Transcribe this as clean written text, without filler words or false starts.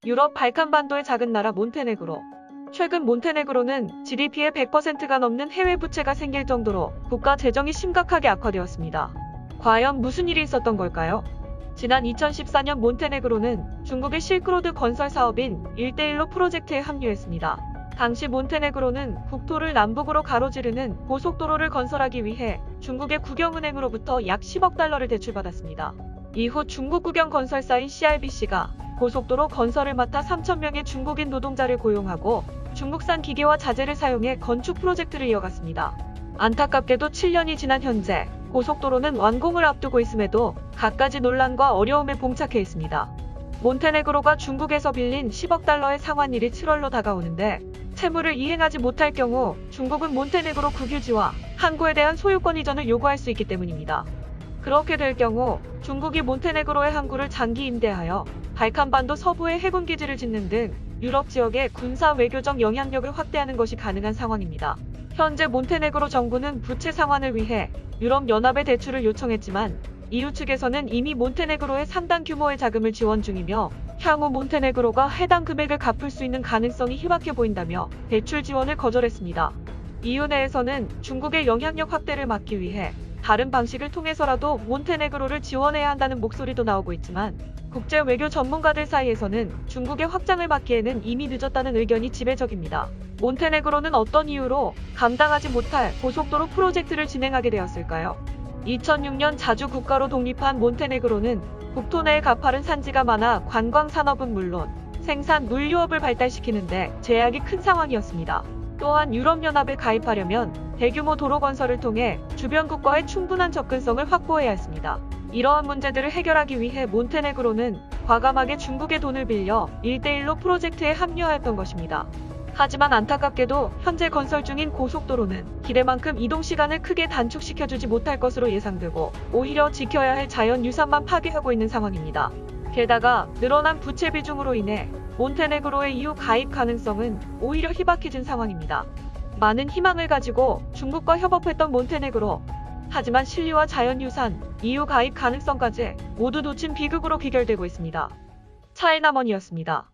유럽 발칸반도의 작은 나라 몬테네그로. 최근 몬테네그로는 GDP의 100%가 넘는 해외 부채가 생길 정도로 국가 재정이 심각하게 악화되었습니다. 과연 무슨 일이 있었던 걸까요? 지난 2014년 몬테네그로는 중국의 실크로드 건설 사업인 1대1로 프로젝트에 합류했습니다. 당시 몬테네그로는 국토를 남북으로 가로지르는 고속도로를 건설하기 위해 중국의 국영은행으로부터 약 10억 달러를 대출받았습니다. 이후 중국 국영 건설사인 CRBC가 고속도로 건설을 맡아 3,000명의 중국인 노동자를 고용하고 중국산 기계와 자재를 사용해 건축 프로젝트를 이어갔습니다. 안타깝게도 7년이 지난 현재 고속도로는 완공을 앞두고 있음에도 갖가지 논란과 어려움에 봉착해 있습니다. 몬테네그로가 중국에서 빌린 10억 달러의 상환일이 7월로 다가오는데 채무를 이행하지 못할 경우 중국은 몬테네그로 국유지와 항구에 대한 소유권 이전을 요구할 수 있기 때문입니다. 그렇게 될 경우 중국이 몬테네그로의 항구를 장기 임대하여 발칸반도 서부에 해군기지를 짓는 등 유럽 지역의 군사 외교적 영향력을 확대하는 것이 가능한 상황입니다. 현재 몬테네그로 정부는 부채 상환을 위해 유럽연합에 대출을 요청했지만 EU 측에서는 이미 몬테네그로에 상당 규모의 자금을 지원 중이며 향후 몬테네그로가 해당 금액을 갚을 수 있는 가능성이 희박해 보인다며 대출 지원을 거절했습니다. EU 내에서는 중국의 영향력 확대를 막기 위해 다른 방식을 통해서라도 몬테네그로를 지원해야 한다는 목소리도 나오고 있지만 국제 외교 전문가들 사이에서는 중국의 확장을 막기에는 이미 늦었다는 의견이 지배적입니다. 몬테네그로는 어떤 이유로 감당하지 못할 고속도로 프로젝트를 진행하게 되었을까요? 2006년 자주 국가로 독립한 몬테네그로는 국토 내에 가파른 산지가 많아 관광 산업은 물론 생산 물류업을 발달시키는데 제약이 큰 상황이었습니다. 또한 유럽연합에 가입하려면 대규모 도로 건설을 통해 주변 국가의 충분한 접근성을 확보해야 했습니다. 이러한 문제들을 해결하기 위해 몬테네그로는 과감하게 중국의 돈을 빌려 1대1로 프로젝트에 합류하였던 것입니다. 하지만 안타깝게도 현재 건설 중인 고속도로는 기대만큼 이동시간을 크게 단축시켜주지 못할 것으로 예상되고 오히려 지켜야 할 자연유산만 파괴하고 있는 상황입니다. 게다가 늘어난 부채 비중으로 인해 몬테네그로의 EU 가입 가능성은 오히려 희박해진 상황입니다. 많은 희망을 가지고 중국과 협업했던 몬테네그로. 하지만 신리와 자연유산, EU 가입 가능성까지 모두 놓친 비극으로 귀결되고 있습니다. 차이나먼이었습니다.